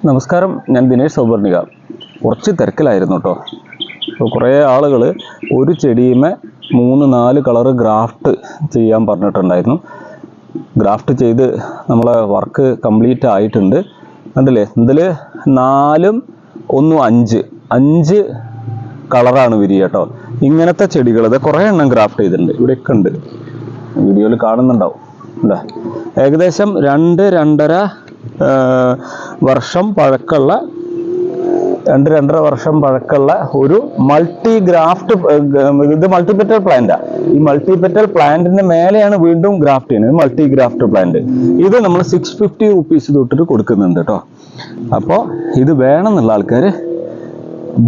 നമസ്കാരം, ഞാൻ ദിനേശ് സൗപർണിക. കുറച്ച് തിരക്കിലായിരുന്നു കേട്ടോ. അപ്പോൾ കുറേ ആളുകൾ ഒരു ചെടിയുമേ 3-4 കളറ് ഗ്രാഫ്റ്റ് ചെയ്യാൻ പറഞ്ഞിട്ടുണ്ടായിരുന്നു. ഗ്രാഫ്റ്റ് ചെയ്ത് നമ്മളെ വർക്ക് കംപ്ലീറ്റ് ആയിട്ടുണ്ട്. കണ്ടില്ലേ, ഇതിൽ 4 1 5 കളറാണ് വിരിയ കേട്ടോ. ഇങ്ങനത്തെ ചെടികൾ ഇത് കുറേ എണ്ണം ഗ്രാഫ്റ്റ് ചെയ്തിട്ടുണ്ട്. ഇവിടെയൊക്കെ ഉണ്ട്, വീഡിയോയിൽ കാണുന്നുണ്ടാവും. എന്താ ഏകദേശം 2-2.5 വർഷം പഴക്കമുള്ള 2-2.5 വർഷം പഴക്കമുള്ള ഒരു മൾട്ടി ഗ്രാഫ്റ്റ്. ഇത് മൾട്ടിപെറ്റൽ പ്ലാന്റാണ്. ഈ മൾട്ടിപെറ്റൽ പ്ലാന്റിന്റെ മേലെയാണ് വീണ്ടും ഗ്രാഫ്റ്റ് ചെയ്യുന്നത്. മൾട്ടി ഗ്രാഫ്റ്റ് പ്ലാന്റ് ഇത് നമ്മൾ 650 റുപ്പീസ് തൊട്ടിട്ട് കൊടുക്കുന്നുണ്ട് കേട്ടോ. അപ്പോൾ ഇത് വേണമെന്നുള്ള ആൾക്കാർ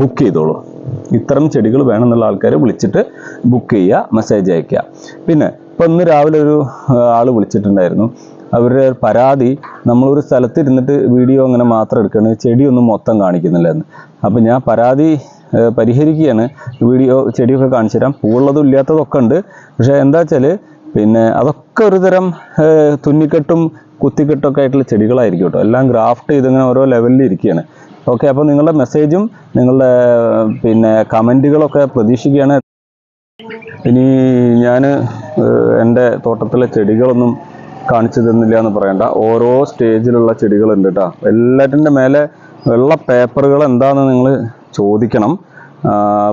ബുക്ക് ചെയ്തോളൂ. ഇത്തരം ചെടികൾ വേണമെന്നുള്ള ആൾക്കാർ വിളിച്ചിട്ട് ബുക്ക് ചെയ്യുക, മെസ്സേജ് അയയ്ക്കുക. പിന്നെ ഇപ്പം ഇന്ന് രാവിലെ ഒരു ആൾ വിളിച്ചിട്ടുണ്ടായിരുന്നു. അവരുടെ പരാതി, നമ്മളൊരു സ്ഥലത്തിരുന്നിട്ട് വീഡിയോ അങ്ങനെ മാത്രം എടുക്കുകയാണ്, ചെടിയൊന്നും മൊത്തം കാണിക്കുന്നില്ല എന്ന്. അപ്പം ഞാൻ പരാതി പരിഹരിക്കുകയാണ്. വീഡിയോ ചെടിയൊക്കെ കാണിച്ചു തരാം. പൂവുള്ളതും ഇല്ലാത്തതും ഒക്കെ ഉണ്ട്. പക്ഷേ എന്താ വെച്ചാൽ പിന്നെ അതൊക്കെ ഒരു തരം തുന്നിക്കെട്ടും കുത്തിക്കെട്ടൊക്കെ ആയിട്ടുള്ള ചെടികളായിരിക്കും കേട്ടോ. എല്ലാം ഗ്രാഫ്റ്റ് ചെയ്തിങ്ങനെ ഓരോ ലെവലിൽ ഇരിക്കുകയാണ്. ഓക്കെ, അപ്പോൾ നിങ്ങളുടെ മെസ്സേജും നിങ്ങളുടെ കമൻറ്റുകളൊക്കെ പ്രതീക്ഷിക്കുകയാണ്. ഇനി ഞാൻ എൻ്റെ തോട്ടത്തിലെ ചെടികളൊന്നും കാണിച്ചു തന്നില്ല എന്ന് പറയണ്ട. ഓരോ സ്റ്റേജിലുള്ള ചെടികളുണ്ട് കേട്ടോ. എല്ലാറ്റിൻ്റെ മേലെ വെള്ള പേപ്പറുകൾ എന്താണെന്ന് നിങ്ങൾ ചോദിക്കണം.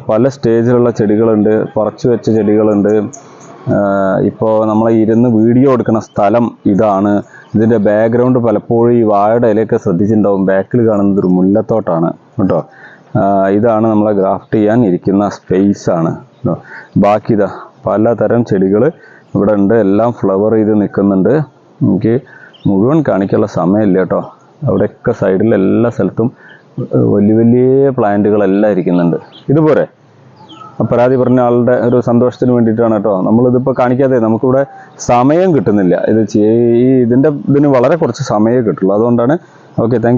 പല സ്റ്റേജിലുള്ള ചെടികളുണ്ട്, പറിച്ചു വെച്ച ചെടികളുണ്ട്. ഇപ്പോൾ നമ്മളെ ഇരുന്ന് വീഡിയോ എടുക്കുന്ന സ്ഥലം ഇതാണ്. ഇതിൻ്റെ ബാക്ക്ഗ്രൗണ്ട് പലപ്പോഴും ഈ വാഴയുടെ ഇലയൊക്കെ ശ്രദ്ധിച്ചിട്ടുണ്ടാവും. ബാക്കിൽ കാണുന്നത് ഒരു മുല്ലത്തോട്ടാണ് കേട്ടോ. ഇതാണ് നമ്മളെ ഗ്രാഫ്റ്റ് ചെയ്യാൻ ഇരിക്കുന്ന സ്പേസാണ്. ബാക്കി ഇതാ പലതരം ചെടികൾ ഇവിടെ ഉണ്ട്. എല്ലാം ഫ്ലവർ ചെയ്ത് നിൽക്കുന്നുണ്ട്. എനിക്ക് മുഴുവൻ കാണിക്കാനുള്ള സമയമില്ല കേട്ടോ. അവിടെയൊക്കെ സൈഡിൽ എല്ലാ സ്ഥലത്തും വലിയ വലിയ പ്ലാന്റുകളെല്ലാം ഇരിക്കുന്നുണ്ട്. ഇതുപോലെ പരാതി പറഞ്ഞ ആളുടെ ഒരു സന്തോഷത്തിന് വേണ്ടിയിട്ടാണ് കേട്ടോ നമ്മളിതിപ്പോൾ കാണിക്കാതെ. നമുക്കിവിടെ സമയം കിട്ടുന്നില്ല. ഇതിന് വളരെ കുറച്ച് സമയമേ കിട്ടുള്ളൂ. അതുകൊണ്ടാണ്. Okay, thank you.